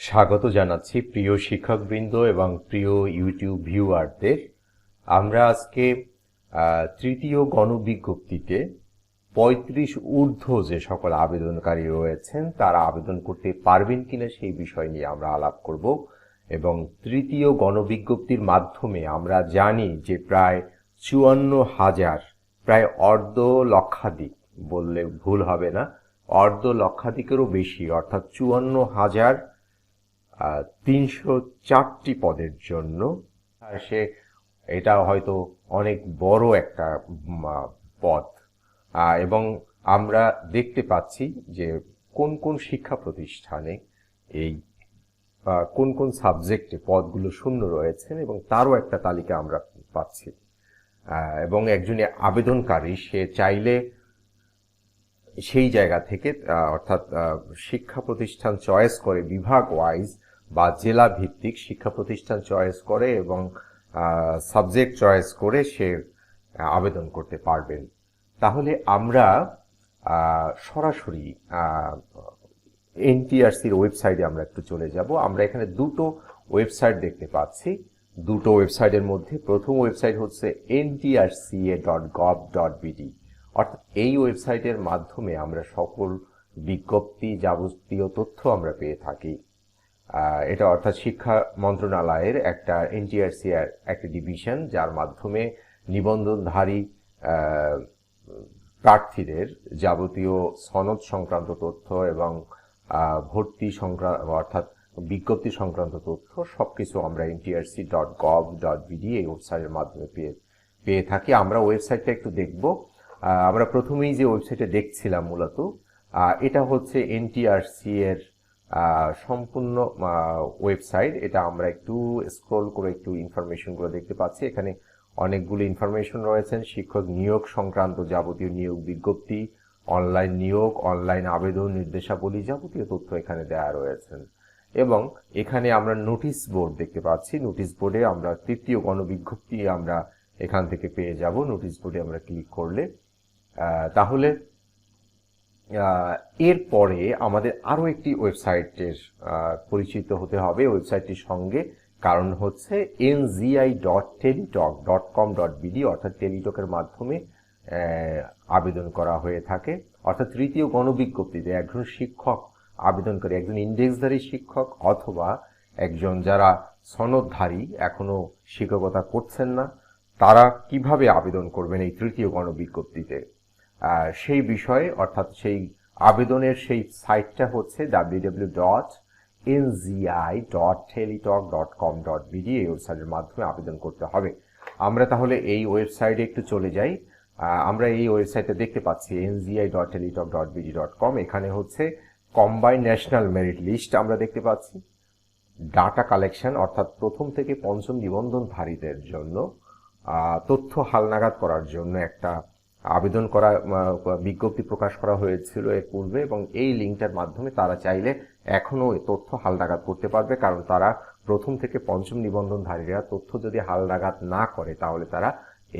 স্বাগত জানাচ্ছি প্রিয় শিক্ষকবৃন্দ এবং প্রিয় ইউটিউব ভিউয়ারদের। আমরা আজকে তৃতীয় গণবিজ্ঞপ্তিতে ৩৫ ঊর্ধ্ব যে সকল আবেদনকারী রয়েছেন তারা আবেদন করতে পারবেন কিনা সেই বিষয় নিয়ে আমরা আলাপ করব। এবং তৃতীয় গণবিজ্ঞপ্তির মাধ্যমে আমরা জানি যে প্রায় ৫৪,০০০, প্রায় অর্ধ লক্ষাধিক বললে ভুল হবে না, অর্ধ লক্ষাধিকেরও বেশি, অর্থাৎ ৫৪,৩০৪টি পদের জন্য সে এটা হয়তো অনেক বড় একটা পদ। এবং আমরা দেখতে পাচ্ছি যে কোন কোন শিক্ষা প্রতিষ্ঠানে এই কোন কোন সাবজেক্টে পদগুলো শূন্য রয়েছেন এবং তারও একটা তালিকা আমরা পাচ্ছি। এবং একজন আবেদনকারী সে চাইলে সেই জায়গা থেকে অর্থাৎ শিক্ষা প্রতিষ্ঠান চয়েস করে বিভাগ ওয়াইজ বা জেলা ভিত্তিক শিক্ষা প্রতিষ্ঠান চয়েস করে এবং সাবজেক্ট চয়েস করে সে আবেদন করতে পারবেন। তাহলে আমরা সরাসরি এনটিআরসির ওয়েবসাইটে আমরা একটু চলে যাব। আমরা এখানে দুটো ওয়েবসাইট দেখতে পাচ্ছি। দুটো ওয়েবসাইটের মধ্যে প্রথম ওয়েবসাইট হচ্ছে ntrca.gov.bd, অর্থাৎ এই ওয়েবসাইটের মাধ্যমে আমরা সকল বিজ্ঞপ্তি যাবতীয় তথ্য আমরা পেয়ে থাকি। এটা অর্থাৎ শিক্ষা মন্ত্রণালয়ের একটা এনটিআরসি একটা ডিভিশন, যার মাধ্যমে নিবন্ধনধারী প্রার্থীদের যাবতীয় সনদ সংক্রান্ত তথ্য এবং ভর্তি সংক্রান্ত অর্থাৎ বিজ্ঞপ্তি সংক্রান্ত তথ্য সবকিছু আমরা ntrc.gov.bd এই ওয়েবসাইটের মাধ্যমে পেয়ে থাকি। আমরা ওয়েবসাইটটা একটু দেখব। আমরা প্রথমেই যে ওয়েবসাইটে দেখছিলাম মূলত এটা হচ্ছে এনটিআরসি এর সম্পূর্ণ ওয়েবসাইট। এটা আমরা একটু স্ক্রল করে একটু ইনফরমেশনগুলো দেখতে পাচ্ছি। এখানে অনেকগুলো ইনফরমেশন রয়েছেন, শিক্ষক নিয়োগ সংক্রান্ত যাবতীয় নিয়োগ বিজ্ঞপ্তি, অনলাইন নিয়োগ, অনলাইন আবেদন নির্দেশাবলী, যাবতীয় তথ্য এখানে দেওয়া রয়েছেন। এবং এখানে আমরা নোটিশ বোর্ড দেখতে পাচ্ছি। নোটিশ বোর্ডে আমরা তৃতীয় গণবিজ্ঞপ্তি আমরা এখান থেকে পেয়ে যাব। নোটিশ বোর্ডে আমরা ক্লিক করলে তাহলে এরপরে আমাদের আরও একটি ওয়েবসাইটের পরিচিত হতে হবে ওয়েবসাইটটির সঙ্গে, কারণ হচ্ছে nzi.teletalk.com.bd, অর্থাৎ টেলিটকের মাধ্যমে আবেদন করা হয়ে থাকে। অর্থাৎ তৃতীয় গণবিজ্ঞপ্তিতে একজন শিক্ষক আবেদনকারী, একজন ইন্ডেক্সধারী শিক্ষক অথবা একজন যারা সনদধারী এখনো শিক্ষকতা করছেন না, তারা কিভাবে আবেদন করবেন এই তৃতীয় গণবিজ্ঞপ্তিতে সেই বিষয়ে, অর্থাৎ সেই আবেদনের সেই সাইটটা হচ্ছে www.nzi.teletalk.com.bd। এই ওয়েবসাইটের মাধ্যমে আবেদন করতে হবে। আমরা তাহলে এই ওয়েবসাইটে একটু চলে যাই। আমরা এই ওয়েবসাইটে দেখতে পাচ্ছি nzi.teletalk.bd.com। এখানে হচ্ছে কম্বাইন্ড ন্যাশনাল মেরিট লিস্ট আমরা দেখতে পাচ্ছি, ডাটা কালেকশন অর্থাৎ প্রথম থেকে পঞ্চম নিবন্ধনধারীদের জন্য তথ্য হালনাগাদ করার জন্য একটা আবেদন করা বিজ্ঞপ্তি প্রকাশ করা হয়েছিল এর পূর্বে, এবং এই লিঙ্কটার মাধ্যমে তারা চাইলে এখনো তথ্য হালনাগাদ করতে পারবে, কারণ তারা প্রথম থেকে পঞ্চম নিবন্ধনধারীরা তথ্য যদি হালনাগাদ না করে তাহলে তারা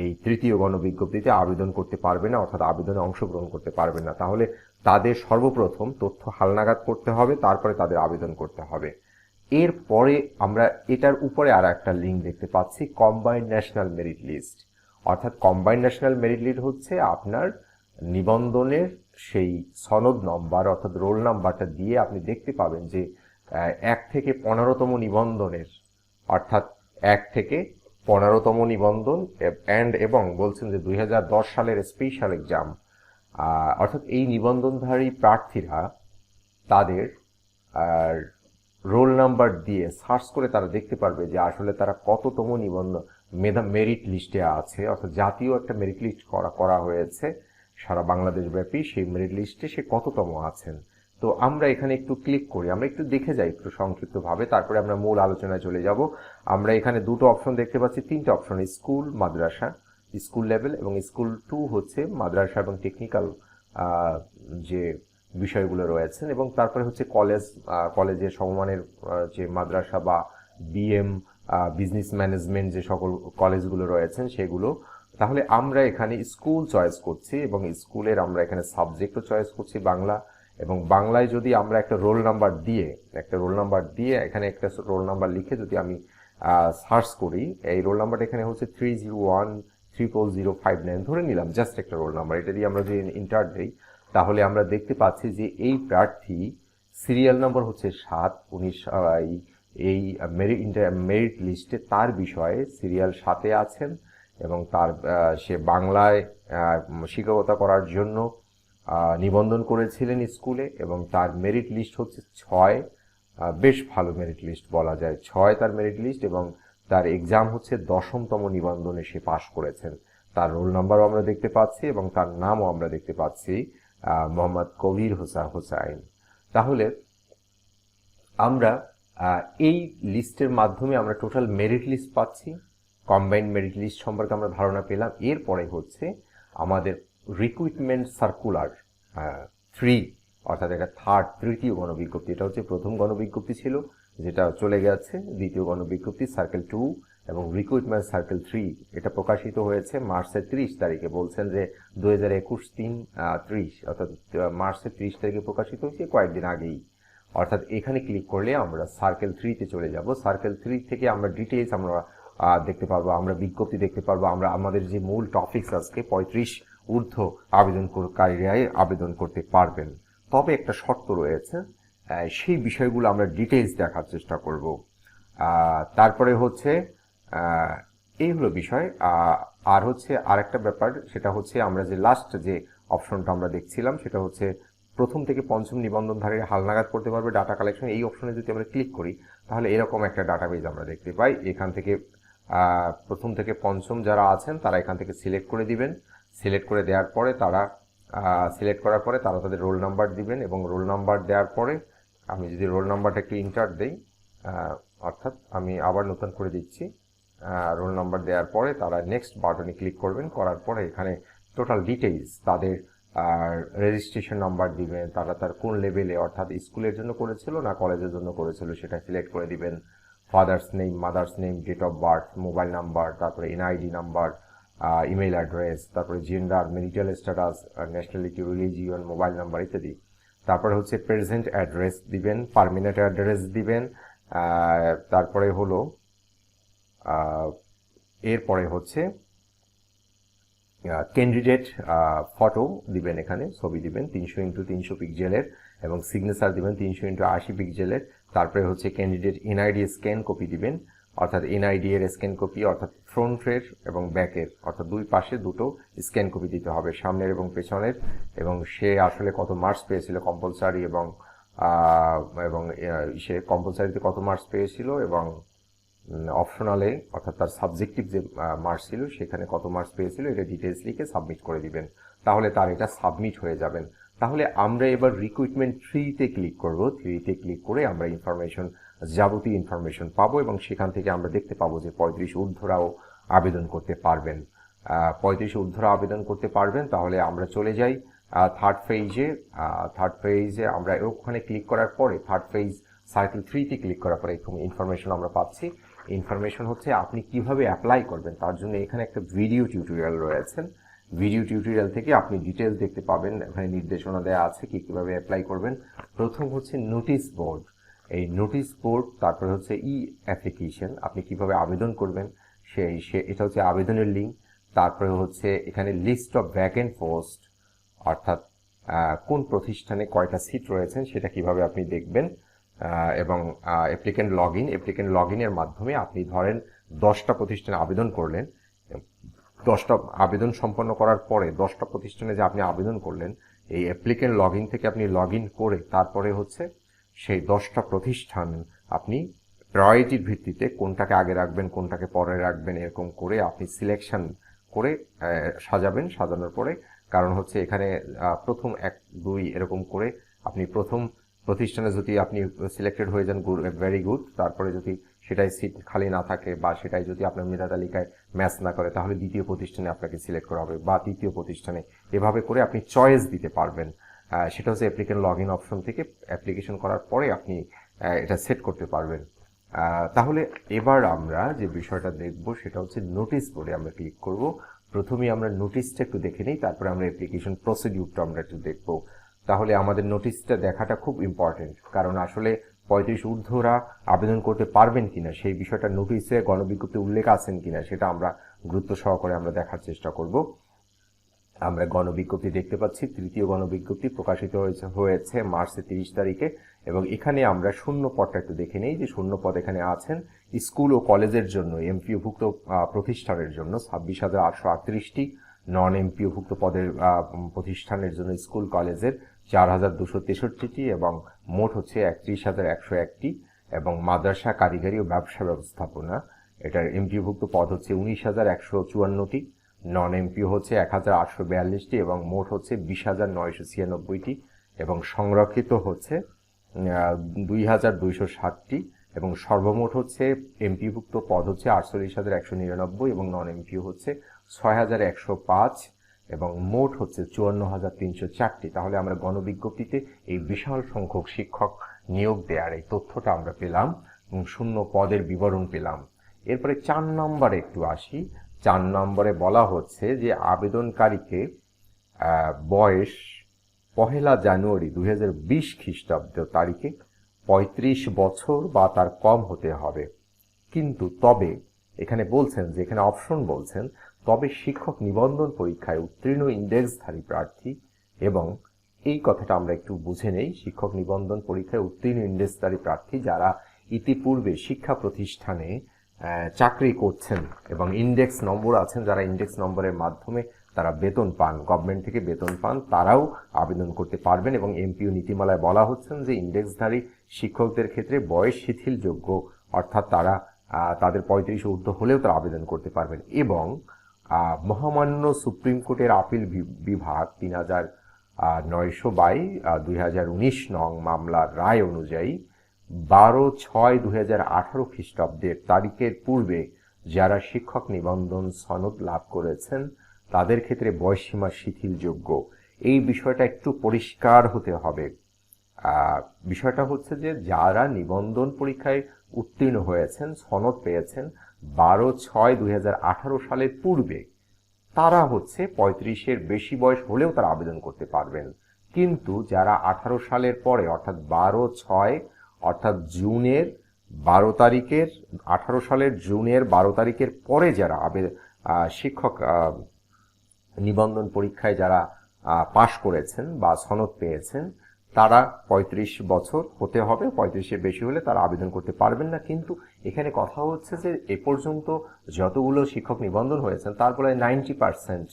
এই তৃতীয় গণবিজ্ঞপ্তিতে আবেদন করতে পারবে না, অর্থাৎ আবেদনে অংশগ্রহণ করতে পারবে না। তাহলে তাদের সর্বপ্রথম তথ্য হালনাগাদ করতে হবে, তারপরে তাদের আবেদন করতে হবে। এরপরে আমরা এটার উপরে আর একটা লিঙ্ক দেখতে পাচ্ছি কম্বাইন্ড ন্যাশনাল মেরিট লিস্ট, অর্থাৎ কম্বাইন্ড ন্যাশনাল মেরিট লিস্ট হচ্ছে আপনার নিবন্ধনের সেই সনদ নম্বর অর্থাৎ রোল নাম্বারটা দিয়ে আপনি দেখতে পাবেন যে 1 থেকে 15তম নিবন্ধনের, অর্থাৎ 1 থেকে 15তম নিবন্ধন এবং বলছেন যে 2010 সালের স্পেশাল এক্সাম, অর্থাৎ এই নিবন্ধনধারী প্রার্থীরা তাদের রোল নাম্বার দিয়ে সার্চ করে তারা দেখতে পারবে যে আসলে তারা কততম মেরিট লিস্টে আছে, অর্থাৎ জাতীয় একটা মেরিট লিস্ট করা হয়েছে সারা বাংলাদেশ ব্যাপী, সেই মেরিট লিস্টে সে কততম আছেন। তো আমরা এখানে একটু ক্লিক করি, আমরা একটু দেখে যাই একটু সংক্ষিপ্তভাবে, তারপরে আমরা মূল আলোচনায় চলে যাব। আমরা এখানে দুটো অপশন দেখতে পাচ্ছি, তিনটে অপশন, স্কুল, মাদ্রাসা, স্কুল লেভেল, এবং স্কুল 2 হচ্ছে মাদ্রাসা এবং টেকনিক্যাল যে বিষয়গুলো রয়েছেন, এবং তারপরে হচ্ছে কলেজের সমমানের যে মাদ্রাসা বা বিএম বিজনেস ম্যানেজমেন্ট যে সকল কলেজগুলো রয়েছেন সেগুলো। তাহলে আমরা এখানে স্কুল চয়েস করছি এবং স্কুলের আমরা এখানে সাবজেক্টও চয়েস করছি বাংলা, এবং বাংলায় যদি আমরা একটা রোল নাম্বার দিয়ে এখানে একটা রোল নাম্বার লিখে যদি আমি সার্চ করি, এই রোল নাম্বারটা এখানে হচ্ছে 3010059 ধরে নিলাম, জাস্ট একটা রোল নাম্বার, এটা দিয়ে আমরা যদি ইন্টার দিই তাহলে আমরা দেখতে পাচ্ছি যে এই প্রার্থী সিরিয়াল নাম্বার হচ্ছে 7, উনি এই মেরিট লিস্টে তার বিষয়ে সিরিয়াল 7-এ আছেন এবং তার সে বাংলায় শিক্ষকতা করার জন্য নিবন্ধন করেছিলেন স্কুলে এবং তার মেরিট লিস্ট হচ্ছে 6, বেশ ভালো মেরিট লিস্ট বলা যায়, 6 তার মেরিট লিস্ট এবং তার এক্সাম হচ্ছে 10তম নিবন্ধনে সে পাশ করেছেন। তার রোল নাম্বারও আমরা দেখতে পাচ্ছি এবং তার নামও আমরা দেখতে পাচ্ছি, মোহাম্মদ কবির হোসাইন। তাহলে আমরা এই লিস্টের মাধ্যমে আমরা টোটাল মেরিট লিস্ট পাচ্ছি, কম্বাইন্ড মেরিট লিস্ট সম্পর্কে আমরা ধারণা পেলাম। এরপরে হচ্ছে আমাদের রিক্রুটমেন্ট সার্কুলার 3, অর্থাৎ এটা তৃতীয় গণবিজ্ঞপ্তি। এটা হচ্ছে প্রথম গণবিজ্ঞপ্তি ছিল যেটা চলে গেছে, দ্বিতীয় গণবিজ্ঞপ্তি সার্কেল 2 এবং রিক্রুটমেন্ট সার্কেল 3 এটা প্রকাশিত হয়েছে মার্চের 30 তারিখে। বলছেন যে 2021-3-30 অর্থাৎ মার্চের 30 তারিখে প্রকাশিত হয়েছে, কয়েকদিন আগেই। অর্থাৎ এখানে ক্লিক করলে আমরা সার্কেল 3-তে চলে যাব। সার্কেল 3 থেকে আমরা ডিটেইলস আমরা দেখতে পারবো, আমরা বিজ্ঞপ্তি দেখতে পারবো, আমরা আমাদের যে মূল টপিকস আজকে 35 ঊর্ধ্ব আবেদনকারীরাই আবেদন করতে পারবেন। তবে একটা শর্ত রয়েছে, সেই বিষয়গুলো আমরা ডিটেইলস দেখার চেষ্টা করব। তারপরে হচ্ছে এই হলো বিষয়। আর হচ্ছে আরেকটা ব্যাপার, সেটা হচ্ছে আমরা যে লাস্ট যে অপশনটা আমরা দেখছিলাম সেটা হচ্ছে প্রথম থেকে পঞ্চম নিবন্ধনধারীরা হালনাগাদ করতে পারবে ডাটা কালেকশন। এই অপশনে যদি আমরা ক্লিক করি তাহলে এরকম একটা ডাটাবেজ আমরা দেখতে পাই। এখান থেকে প্রথম থেকে পঞ্চম যারা আছেন তারা এখান থেকে সিলেক্ট করে দিবেন। সিলেক্ট করে দেওয়ার পরে সিলেক্ট করার পরে তারা তাদের রোল নাম্বার দিবেন এবং রোল নাম্বার দেওয়ার পরে আমি যদি রোল নাম্বারটা একটু ইন্টার দেই, অর্থাৎ আমি আবার নতুন করে দিচ্ছি, রোল নাম্বার দেওয়ার পরে তারা নেক্সট বাটনে ক্লিক করবেন। করার পরে এখানে টোটাল ডিটেইলস, তাদের রেজিস্ট্রেশন নাম্বার দিবেন, তারা তার কোন লেভেলে অর্থাৎ স্কুলের জন্য করেছিল না কলেজের জন্য করেছিল সেটা সিলেক্ট করে দিবেন। Father's name, mother's name, date of birth, mobile number, তারপরে এনআইডি নাম্বার, ইমেইল অ্যাড্রেস, তারপরে gender, marital status, nationality, religion, mobile number ইত্যাদি। তারপরে হচ্ছে প্রেজেন্ট অ্যাড্রেস দিবেন, পার্মানেন্ট অ্যাড্রেস দিবেন। তারপরে হলো এরপরে হচ্ছে ক্যান্ডিডেট ফটো দিবেন, এখানে ছবি দিবেন 300x300 পিক্সেলের এবং সিগনেচার দিবেন 300x80 পিক্সেলের। তারপরে হচ্ছে ক্যান্ডিডেট এনআইডি স্ক্যান কপি দিবেন, অর্থাৎ এনআইডি এর স্ক্যান কপি, অর্থাৎ ফ্রন্টের এবং ব্যাকের, অর্থাৎ দুই পাশে দুটো স্ক্যান কপি দিতে হবে, সামনের এবং পেছনের, এবং সে আসলে কত মার্কস পেয়েছিল কম্পালসারি এবং সে কম্পালসারিতে কত মার্কস পেয়েছিল এবং অপশনালে অর্থাৎ তার সাবজেক্টিভ যে মার্কস ছিল সেখানে কত মার্কস পেয়েছিল, এটা ডিটেলস লিখে সাবমিট করে দিবেন। তাহলে তার এটা সাবমিট হয়ে যাবেন। তাহলে আমরা এবার রিক্রুটমেন্ট 3-তে ক্লিক করব। 3-তে ক্লিক করে আমরা যাবতীয় ইনফরমেশন পাবো এবং সেখান থেকে আমরা দেখতে পাবো যে 35 ঊর্ধ্বরাও আবেদন করতে পারবেন। 35 ঊর্ধ্বরা আবেদন করতে পারবেন। তাহলে আমরা চলে যাই থার্ড ফেজে। আমরা ওখানে ক্লিক করার পরে থার্ড ফেজ সার্কেল 3-তে ক্লিক করার পরে এরকম ইনফরমেশন আমরা পাচ্ছি। ইনফরমেশন হচ্ছে আপনি কিভাবে অ্যাপ্লাই করবেন তার জন্য এখানে একটা ভিডিও টিউটোরিয়াল রয়েছে। ভিডিও টিউটোরিয়াল থেকে আপনি ডিটেলস দেখতে পাবেন, এখানে নির্দেশনা দেওয়া আছে কিভাবে অ্যাপ্লাই করবেন। প্রথম হচ্ছে নোটিশ বোর্ড, এই নোটিশ বোর্ড, তারপরে হচ্ছে অ্যাপ্লিকেশন, আপনি কিভাবে আবেদন করবেন এটা হচ্ছে আবেদনের লিঙ্ক। তারপরে হচ্ছে এখানে লিস্ট অফ ভ্যাকেন্ট পোস্ট, অর্থাৎ কোন প্রতিষ্ঠানে কয়টা সিট রয়েছেন সেটা কিভাবে আপনি দেখবেন, এবং অ্যাপ্লিকেন্ট লগইনের মাধ্যমে আপনি ধরেন 10টা প্রতিষ্ঠানে আবেদন করলেন, 10টা আবেদন সম্পন্ন করার পরে 10টা প্রতিষ্ঠানে যে আপনি আবেদন করলেন এই অ্যাপ্লিকেন্ট লগইন থেকে আপনি লগইন করে তারপরে হচ্ছে সেই 10টা প্রতিষ্ঠান আপনি প্রায়োরিটির ভিত্তিতে কোনটাকে আগে রাখবেন কোনটাকে পরে রাখবেন এরকম করে আপনি সিলেকশন করে সাজাবেন। সাজানোর পরে কারণ হচ্ছে এখানে প্রথম 1, 2 এরকম করে আপনি প্রথম প্রতিষ্ঠানে যদি আপনি সিলেক্টেড হয়ে যান ভেরি গুড, তারপরে যদি সেটাই সিট খালি না থাকে বা সেটাই যদি আপনার মেধা তালিকায় ম্যাচ না করে তাহলে দ্বিতীয় প্রতিষ্ঠানে আপনাকে সিলেক্ট করা হবে বা তৃতীয় প্রতিষ্ঠানে, এভাবে করে আপনি চয়েস দিতে পারবেন। সেটা হচ্ছে অ্যাপ্লিকেন্ট লগইন অপশন থেকে অ্যাপ্লিকেশন করার পরে আপনি এটা সেট করতে পারবেন। তাহলে এবার আমরা যে বিষয়টা দেখব সেটা হচ্ছে নোটিশ বোর্ডে আমরা ক্লিক করব। প্রথমেই আমরা নোটিশটা একটু দেখে নিই, তারপরে আমরা অ্যাপ্লিকেশন প্রসিডিউরটা আমরা একটু দেখব। তাহলে আমাদের নোটিশটা দেখাটা খুব ইম্পর্টেন্ট, কারণ আসলে 35 ঊর্ধ্বরা আবেদন করতে পারবেন কিনা সেই বিষয়টা নোটিশে গণবিজ্ঞপ্তি উল্লেখ আছেন কিনা সেটা আমরা গুরুত্ব সহকারে আমরা দেখার চেষ্টা করব। আমরা গণবিজ্ঞপ্তি দেখতে পাচ্ছি, তৃতীয় গণবিজ্ঞপ্তি প্রকাশিত হয়েছে মার্চের 30 তারিখে, এবং এখানে আমরা শূন্য পদটা একটু দেখে নেই যে শূন্য পদ এখানে আছেন স্কুল ও কলেজের জন্য এমপিওভুক্ত প্রতিষ্ঠানের জন্য 26,838টি, নন এমপিওভুক্ত পদের প্রতিষ্ঠানের জন্য স্কুল কলেজের 4,263টি, এবং মোট হচ্ছে 31,101টি, এবং মাদ্রাসা কারিগরি ও ব্যবসা ব্যবস্থাপনা এটার এমপিওভুক্ত পদ হচ্ছে 19,154টি, নন এমপিও হচ্ছে 1,842টি, এবং মোট হচ্ছে 20,996টি, এবং সংরক্ষিত হচ্ছে 2,260টি, এবং সর্বমোট হচ্ছে এমপিভুক্ত পদ হচ্ছে 48,199, এবং নন এমপিও হচ্ছে 6,105, এবং মোট হচ্ছে 54,304টি। তাহলে আমরা গণবিজ্ঞপ্তিতে এই বিশাল সংখ্যক শিক্ষক নিয়োগ দেওয়ার এই তথ্যটা আমরা পেলাম এবং শূন্য পদের বিবরণ পেলাম। এরপরে 4 নম্বরে একটু আসি। 4 নম্বরে বলা হচ্ছে যে আবেদনকারীকে বয়স 1 জানুয়ারি 2020 খ্রিস্টাব্দ তারিখে 35 বছর বা তার কম হতে হবে, কিন্তু তবে এখানে বলছেন যে এখানে অপশন বলছেন তবে শিক্ষক নিবন্ধন পরীক্ষায় উত্তীর্ণ ইন্ডেক্সধারী প্রার্থী, এবং এই কথাটা আমরা একটু বুঝে নেই। শিক্ষক নিবন্ধন পরীক্ষায় উত্তীর্ণ ইন্ডেক্সধারী প্রার্থী যারা ইতিপূর্বে শিক্ষা প্রতিষ্ঠানে চাকরি করছেন এবং ইন্ডেক্স নম্বর আছেন, যারা ইন্ডেক্স নম্বরের মাধ্যমে তারা বেতন পান, গভর্নমেন্ট থেকে বেতন পান, তারাও আবেদন করতে পারবেন। এবং এমপিও নীতিমালায় বলা হচ্ছেন যে ইন্ডেক্সধারী শিক্ষকদের ক্ষেত্রে বয়স শিথিলযোগ্য, অর্থাৎ তারা তাদের 35 ঊর্ধ্ব হলেও তারা আবেদন করতে পারবেন। এবং মহামান্য সুপ্রিম কোর্টের আপিল বিভাগ 3,922/2019 নং মামলার রায় অনুযায়ী 12/6/2018 খ্রিস্টাব্দের তারিখের পূর্বে যারা শিক্ষক নিবন্ধন সনদ লাভ করেছেন তাদের ক্ষেত্রে বয়সসীমা শিথিলযোগ্য। এই বিষয়টা একটু পরিষ্কার হতে হবে। বিষয়টা হচ্ছে যে যারা নিবন্ধন পরীক্ষায় উত্তীর্ণ হয়েছেন, সনদ পেয়েছেন 12/6/2018 সালের পূর্বে, তারা হচ্ছে 35-এর বেশি বয়স হলেও তারা আবেদন করতে পারবেন। কিন্তু যারা 18 সালের পরে অর্থাৎ 12/6 অর্থাৎ জুনের 12 তারিখের 18 সালের জুনের 12 তারিখের পরে যারা শিক্ষক নিবন্ধন পরীক্ষায় যারা পাশ করেছেন বা সনদ পেয়েছেন তারা 35 বছর হতে হবে, 35-এর বেশি হলে তারা আবেদন করতে পারবেন না। কিন্তু এখানে কথা হচ্ছে যে এ পর্যন্ত যতগুলো শিক্ষক নিবন্ধন হয়েছেন তারপরে 90%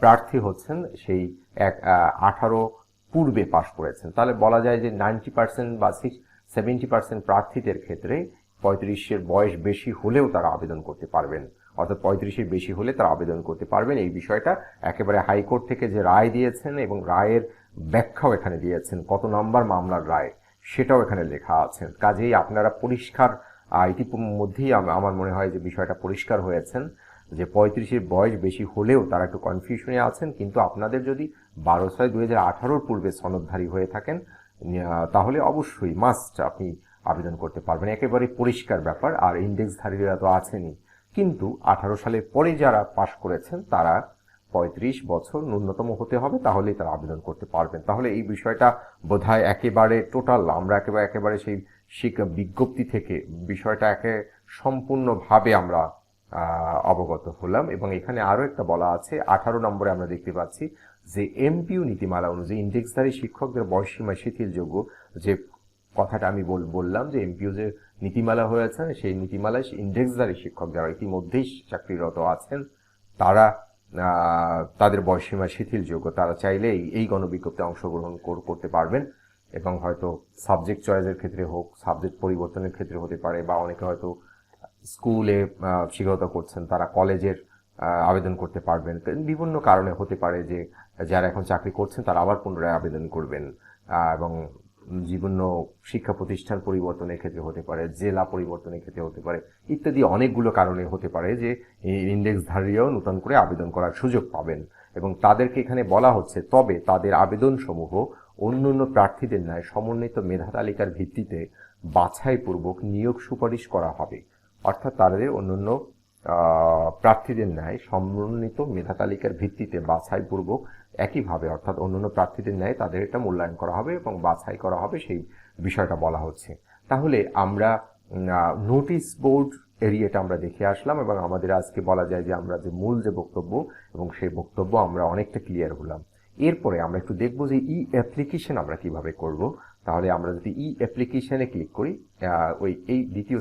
প্রার্থী হচ্ছেন সেই 18 পূর্বে পাশ করেছেন। তাহলে বলা যায় যে 90% বা 70% প্রার্থীদের ক্ষেত্রে 35-এর বয়স বেশি হলেও তারা আবেদন করতে পারবেন, অর্থাৎ 35-এর বেশি হলে তারা আবেদন করতে পারবেন। এই বিষয়টা একেবারে হাইকোর্ট থেকে যে রায় দিয়েছেন এবং রায়ের ব্যাখ্যাও এখানে দিয়েছেন, কত নম্বর মামলার রায় সেটাও এখানে লেখা আছে। কাজেই আপনারা পরিষ্কার ইতিমধ্যেই আমার মনে হয় যে বিষয়টা পরিষ্কার হয়েছেন যে 35-এর বয়স বেশি হলেও তারা একটু কনফিউশনে আছেন। কিন্তু আপনাদের যদি 12/6/2018 পূর্বে সনদধারী হয়ে থাকেন তাহলে অবশ্যই মাস্ট আপনি আবেদন করতে পারবেন, একেবারে পরিষ্কার ব্যাপার। আর ইন্ডেক্সধারীরা তো আছেনই, কিন্তু 18 সালের পরে যারা পাশ করেছেন তারা 35 বছর ন্যূনতম হতে হবে, তাহলেই তারা আবেদন করতে পারবেন। তাহলে এই বিষয়টা বোধহয় একেবারে টোটাল আমরা একেবারে সেই বিজ্ঞপ্তি থেকে বিষয়টা সম্পূর্ণভাবে আমরা অবগত হলাম। এবং এখানে আরো একটা বলা আছে 18 নম্বরে আমরা দেখতে পাচ্ছি যে এমপিও নীতিমালা অনুযায়ী ইন্ডেক্সধারী শিক্ষকদের বয়সসীমা শিথিলযোগ্য। যে কথাটা আমি বললাম যে এমপিও যে নীতিমালা হয়েছে সেই নীতিমালায় ইন্ডেক্সধারী শিক্ষক যারা ইতিমধ্যেই চাকরিরত আছেন তারা তাদের বয়সসীমা শিথিলযোগ্য, তারা চাইলে এই গণবিজ্ঞপ্তিতে অংশগ্রহণ করতে পারবেন। এবং হয়তো সাবজেক্ট চয়েসের ক্ষেত্রে হোক, সাবজেক্ট পরিবর্তনের ক্ষেত্রে হতে পারে, বা অনেকে হয়তো স্কুলে শিক্ষকতা করছেন তারা কলেজের আবেদন করতে পারবেন। বিভিন্ন কারণে হতে পারে যে যারা এখন চাকরি করছেন তারা আবার পুনরায় আবেদন করবেন, এবং বিভিন্ন শিক্ষা প্রতিষ্ঠান পরিবর্তনের ক্ষেত্রে হতে পারে, জেলা পরিবর্তনের ক্ষেত্রে হতে পারে, ইত্যাদি অনেকগুলো কারণে হতে পারে যে ইন্ডেক্সধারীরাও নতুন করে আবেদন করার সুযোগ পাবেন। এবং তাদেরকে এখানে বলা হচ্ছে তবে তাদের আবেদনসমূহ অন্যান্য প্রার্থীদের ন্যায় সমন্বিত মেধা তালিকার ভিত্তিতে বাছাইপূর্বক নিয়োগ সুপারিশ করা হবে, অর্থাৎ তাদের অন্যান্য প্রার্থীদের ন্যায় সমন্বিত মেধা তালিকার ভিত্তিতে বাছাইপূর্বক একইভাবে অর্থাৎ অন্যান্য প্রার্থীদের ন্যায় তাদের এটা মূল্যায়ন করা হবে এবং বাছাই করা হবে, সেই বিষয়টা বলা হচ্ছে। তাহলে আমরা নোটিশ বোর্ড এরিয়াটা আমরা দেখে আসলাম এবং আমাদের আজকে বলা যায় যে আমরা যে মূল যে বক্তব্য এবং সেই বক্তব্য আমরা অনেকটা ক্লিয়ার হলাম। এরপরে আমরা একটু দেখব যে ই অ্যাপ্লিকেশন আমরা কিভাবে করব। তাহলে আমরা যদি ই অ্যাপ্লিকেশনে ক্লিক করি, এই দ্বিতীয়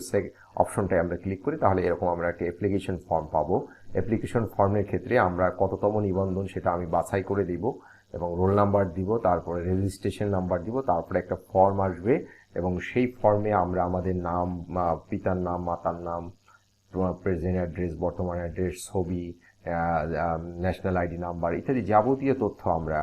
অপশনটায় আমরা ক্লিক করি, তাহলে এরকম আমরা একটা অ্যাপ্লিকেশন ফর্ম পাবো। অ্যাপ্লিকেশন ফর্মের ক্ষেত্রে আমরা কততম নিবন্ধন সেটা আমি বাছাই করে দিব এবং রোল নাম্বার দিব, তারপরে রেজিস্ট্রেশন নাম্বার দিব, তারপরে একটা ফর্ম আসবে এবং সেই ফর্মে আমরা আমাদের নাম, পিতার নাম, মাতার নাম, প্রেজেন্ট অ্যাড্রেস, বর্তমান অ্যাড্রেস, ছবি, ন্যাশনাল আইডি নাম্বার ইত্যাদি যাবতীয় তথ্য আমরা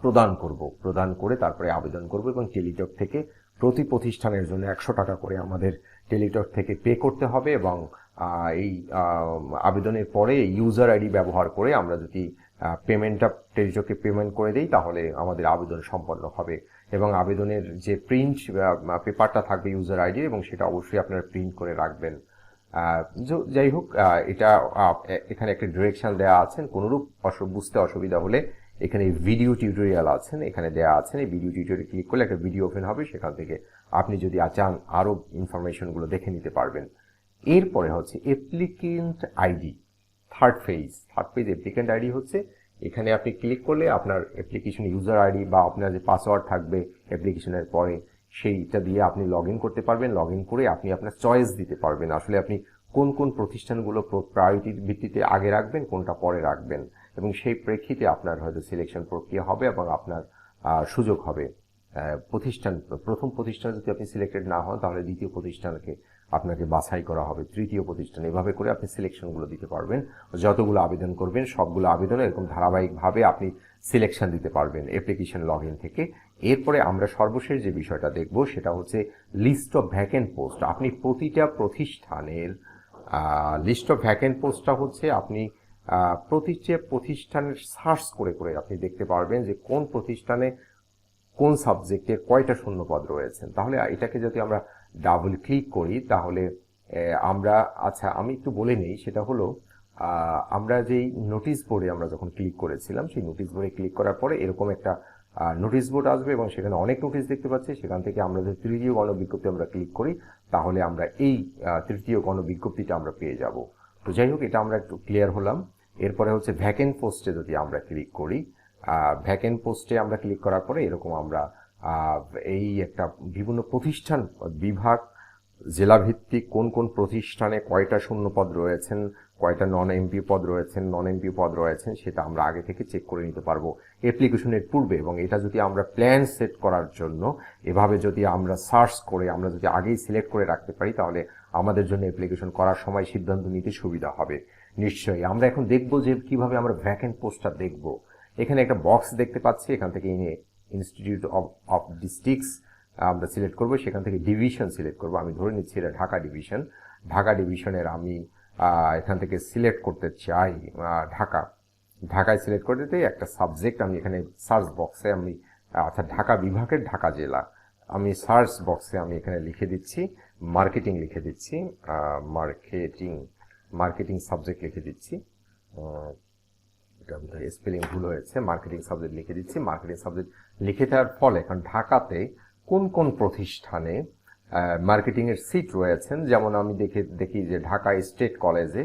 প্রদান করে তারপরে আবেদন করব এবং টেলিটক থেকে প্রতি প্রতিষ্ঠানের জন্য 100 টাকা করে আমাদের টেলিটক থেকে পে করতে হবে এবং এই আবেদনের পরে ইউজার আইডি ব্যবহার করে আমরা যদি পেমেন্টটা টেলিটককে পেমেন্ট করে দেই তাহলে আমাদের আবেদন সম্পন্ন হবে এবং আবেদনের যে প্রিন্ট পেপারটা থাকবে ইউজার আইডি এবং সেটা অবশ্যই আপনারা প্রিন্ট করে রাখবেন। যাই হোক, এটা এখানে একটা ডিরেকশন দেওয়া আছেন, কোনোরূপ বুঝতে অসুবিধা হলে এখানে ভিডিও টিউটোরিয়াল আছেন, এখানে দেওয়া আছেন, এই ভিডিও টিউটোরিয়াল ক্লিক করলে একটা ভিডিও ওপেন হবে, সেখান থেকে আপনি যদি চান আরও ইনফরমেশনগুলো দেখে নিতে পারবেন। এরপরে হচ্ছে applicant ID, third phase applicant ID হচ্ছে এখানে আপনি ক্লিক করলে আপনার অ্যাপ্লিকেশন ইউজার আইডি বা আপনার যে পাসওয়ার্ড থাকবে অ্যাপ্লিকেশনের পরে সেইটা দিয়ে আপনি লগ ইন করতে পারবেন। লগ ইন করে আপনি আপনার চয়েস দিতে পারবেন আসলে আপনি কোন কোন প্রতিষ্ঠানগুলো প্রায়োরিটির ভিত্তিতে আগে রাখবেন, কোনটা পরে রাখবেন এবং সেই প্রেক্ষিতে আপনার হয়তো সিলেকশন প্রক্রিয়া হবে এবং আপনার সুযোগ হবে। প্রথম প্রতিষ্ঠানে যদি আপনি সিলেক্টেড না হন তাহলে দ্বিতীয় প্রতিষ্ঠানকে আপনাকে বাছাই করা হবে, তৃতীয় প্রতিষ্ঠান, এভাবে করে আপনি সিলেকশনগুলো দিতে পারবেন। যতগুলো আবেদন করবেন সবগুলো আবেদন এরকম ধারাবাহিকভাবে আপনি সিলেকশন দিতে পারবেন অ্যাপ্লিকেশন লগ ইন থেকে। এরপরে আমরা সর্বশেষ যে বিষয়টা দেখব সেটা হচ্ছে লিস্ট অফ ভ্যাকেন্ট পোস্ট। আপনি প্রতিটা প্রতিষ্ঠানের লিস্ট অফ ভ্যাকেন্ট পোস্টটা হচ্ছে আপনি প্রতিটা প্রতিষ্ঠানের সার্চ করে করে আপনি দেখতে পারবেন যে কোন প্রতিষ্ঠানে কোন সাবজেক্টের কয়টা শূন্যপদ রয়েছেন। তাহলে এটাকে যদি আমরা ডাবল ক্লিক করি তাহলে আমরা আমি একটু বলে নেই, সেটা হলো আমরা যেই নোটিশ বোর্ডে আমরা যখন ক্লিক করেছিলাম সেই নোটিশ বোর্ডে ক্লিক করার পরে এরকম একটা নোটিশ বোর্ড আসবে এবং সেখানে অনেক নোটিশ দেখতে পাচ্ছি। সেখান থেকে আমরা যদি তৃতীয় গণবিজ্ঞপ্তি আমরা ক্লিক করি তাহলে আমরা এই তৃতীয় গণবিজ্ঞপ্তিটা আমরা পেয়ে যাব। তো যাই হোক, এটা আমরা একটু ক্লিয়ার হলাম। এরপরে হচ্ছে ভ্যাকেন্ট পোস্টে যদি আমরা ক্লিক করি, ভ্যাকেন্ট পোস্টে আমরা ক্লিক করার পরে এরকম আমরা এই একটা বিভিন্ন প্রতিষ্ঠান বিভাগ জেলাভিত্তিক কোন কোন প্রতিষ্ঠানে কয়টা শূন্যপদ রয়েছেন, কয়টা নন এমপি পদ রয়েছেন সেটা আমরা আগে থেকে চেক করে নিতে পারবো অ্যাপ্লিকেশনের পূর্বে। এবং এটা যদি আমরা প্ল্যান সেট করার জন্য এভাবে যদি আমরা সার্চ করে আমরা যদি আগেই সিলেক্ট করে রাখতে পারি তাহলে আমাদের জন্য অ্যাপ্লিকেশন করার সময় সিদ্ধান্ত নিতে সুবিধা হবে। নিশ্চয়ই আমরা এখন দেখবো যে কিভাবে আমরা ভ্যাকেন্ট পোস্টটা দেখব। এখানে একটা বক্স দেখতে পাচ্ছি, এখান থেকে ইনস্টিটিউট অফ ডিস্ট্রিক্টস আমরা সিলেক্ট করব, সেখান থেকে ডিভিশন সিলেক্ট করব। আমি ধরে নিচ্ছি এটা ঢাকা ডিভিশনের আমি এখান থেকে সিলেক্ট করতে চাই ঢাকায় সিলেক্ট করতে একটা সাবজেক্ট আমি এখানে সার্চ বক্সে আমি অর্থাৎ ঢাকা বিভাগের ঢাকা জেলা আমি সার্চ বক্সে আমি এখানে লিখে দিচ্ছি মার্কেটিং সাবজেক্ট লিখে দিচ্ছি। এটা স্পেলিং ভুল হয়েছে, মার্কেটিং সাবজেক্ট লিখে দিচ্ছি। মার্কেটিং সাবজেক্ট লিখে দেওয়ার ফলে এখন ঢাকাতে কোন কোন প্রতিষ্ঠানে মার্কেটিং এর সিট রয়েছেন, যেমন আমি দেখি যে ঢাকা স্টেট কলেজে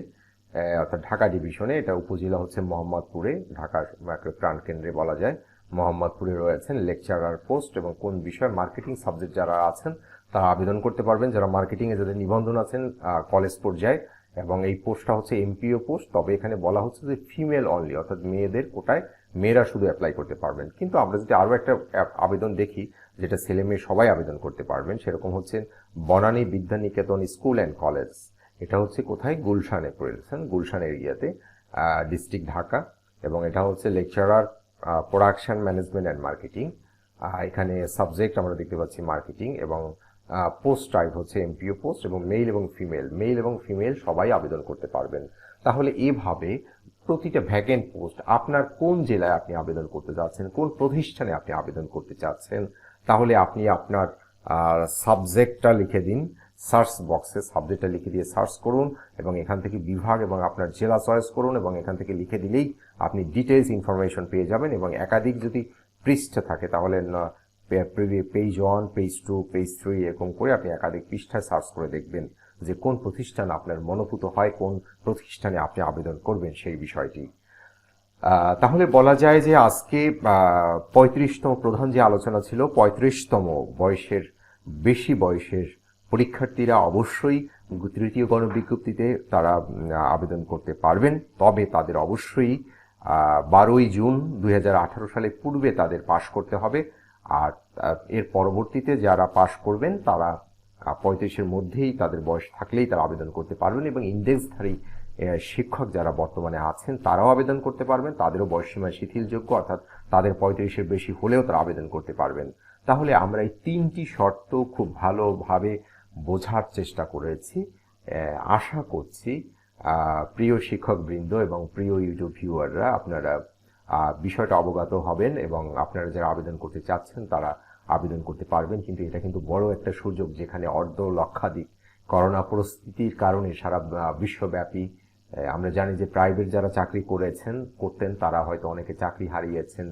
অর্থাৎ ঢাকা ডিভিশনে, এটা উপজেলা হচ্ছে মোহাম্মদপুরে, ঢাকার প্রাণকেন্দ্রে বলা যায়, মোহাম্মদপুরে রয়েছেন লেকচারার পোস্ট এবং কোন বিষয়ে মার্কেটিং সাবজেক্ট যারা আছেন তারা আবেদন করতে পারবেন, যারা মার্কেটিংয়ে যাদের নিবন্ধন আছেন কলেজ পর্যায়ে। এবং এই পোস্টটা হচ্ছে এমপিও পোস্ট, তবে এখানে বলা হচ্ছে যে ফিমেল অনলি অর্থাৎ মেয়েদের কোটায় মেয়েরা শুধু অ্যাপ্লাই করতে পারবেন। কিন্তু আমরা যদি আরও একটা আবেদন দেখি যেটা ছেলে মেয়ে সবাই আবেদন করতে পারবেন, সেরকম হচ্ছে Banani Vidyaniketan school and college. এটা হচ্ছে কোথায়? গুলশানে পড়েছেন, গুলশান এরিয়াতে, ডিস্ট্রিক্ট ঢাকা। এবং এটা হচ্ছে lecturer production management and marketing. এখানে সাবজেক্ট আমরা দেখতে পাচ্ছি মার্কেটিং এবং পোস্ট টাইপ হচ্ছে এমপিও পোস্ট এবং মেল এবং ফিমেল সবাই আবেদন করতে পারবেন। তাহলে এভাবে প্রতিটা ভ্যাকেন্ট পোস্ট আপনার কোন জেলায় আপনি আবেদন করতে চাচ্ছেন, কোন প্রতিষ্ঠানে আপনি আবেদন করতে চাচ্ছেন, তাহলে আপনি আপনার সাবজেক্টটা লিখে দিন। সার্চ বক্সে সাবজেক্টটা লিখে দিয়ে সার্চ করুন এবং এখান থেকে বিভাগ এবং আপনার জেলা চয়েস করুন এবং এখান থেকে লিখে দিলেই আপনি ডিটেলস ইনফরমেশন পেয়ে যাবেন। এবং একাধিক যদি পৃষ্ঠা থাকে তাহলে পেজ 1, পেজ 2, পেজ 3 এরকম করে আপনি একাধিক পৃষ্ঠায় সার্চ করে দেখবেন যে কোন প্রতিষ্ঠান আপনার মনোভূত হয়, কোন প্রতিষ্ঠানে আপনি আবেদন করবেন সেই বিষয়টি। তাহলে বলা যায় যে আজকে 35তম প্রধান যে আলোচনা ছিল, 35তম বয়সের বেশি বয়সের পরীক্ষার্থীরা অবশ্যই তৃতীয় গণবিজ্ঞপ্তিতে তারা আবেদন করতে পারবেন। তবে তাদের অবশ্যই 12ই জুন 2018 সালে পূর্বে তাদের পাশ করতে হবে। আর এর পরবর্তীতে যারা পাশ করবেন তারা 35-এর মধ্যেই তাদের বয়স থাকলেই তারা আবেদন করতে পারবেন। এবং ইন্ডেক্সধারী শিক্ষক যারা বর্তমানে আছেন তারাও আবেদন করতে পারবেন, তাদেরও বয়সসীমা শিথিলযোগ্য, অর্থাৎ তাদের 35-এর বেশি হলেও তারা আবেদন করতে পারবেন। তাহলে আমরা এই 3টি শর্ত খুব ভালোভাবে বোঝার চেষ্টা করেছি। আশা করছি প্রিয় শিক্ষকবৃন্দ এবং প্রিয় ইউটিউব ভিউয়াররা আপনারা বিষয়টা অবগত হবেন এবং আপনারা যারা আবেদন করতে চাচ্ছেন তারা আবেদন করতে পারবেন। কিন্তু এটা কিন্তু বড় একটা সুযোগ, যেখানে লক্ষাধিক করোনা পরিস্থিতির কারণে সারা বিশ্বব্যাপী আমরা জানি যে প্রাইভেট যারা চাকরি করতেন তারা হয়তো অনেকে চাকরি হারিয়েছেন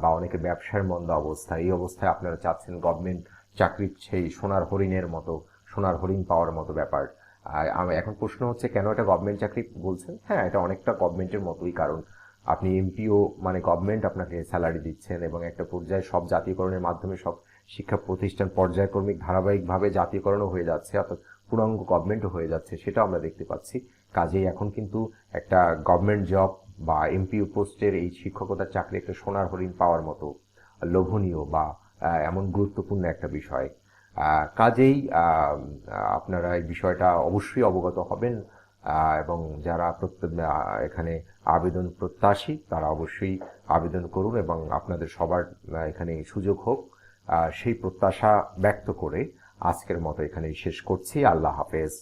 বা অনেকে ব্যবসার মন্দা অবস্থা। এই অবস্থায় আপনারা চাচ্ছেন গভর্নমেন্ট চাকরির সেই সোনার হরিণ পাওয়ার মতো ব্যাপার। এখন প্রশ্ন হচ্ছে কেন এটা গভর্নমেন্ট চাকরি বলছেন? হ্যাঁ, এটা অনেকটা গভর্নমেন্টের মতোই, কারণ আপনি এমপিও মানে গভর্নমেন্ট আপনাকে স্যালারি দিচ্ছেন এবং একটা পর্যায়ে সব জাতীয়করণের মাধ্যমে সব শিক্ষা প্রতিষ্ঠান পর্যায়ক্রমিক ধারাবাহিকভাবে জাতীয়করণও হয়ে যাচ্ছে, অর্থাৎ পূর্ণাঙ্গ গভর্নমেন্টও হয়ে যাচ্ছে, সেটাও আমরা দেখতে পাচ্ছি। কাজেই এখন কিন্তু একটা গভর্নমেন্ট জব বা এমপিও পোস্টের এই শিক্ষকতার চাকরি একটা সোনার হরিণ পাওয়ার মতো লোভনীয় বা এমন গুরুত্বপূর্ণ একটা বিষয়। কাজেই আপনারা এই বিষয়টা অবশ্যই অবগত হবেন এবং যারা এখানে আবেদন প্রত্যাশী তারা অবশ্যই আবেদন করুন এবং আপনাদের সবার এখানে সুযোগ হোক, সেই প্রত্যাশা ব্যক্ত করে আজকের মতো এখানেই শেষ করছি। আল্লাহ হাফেজ।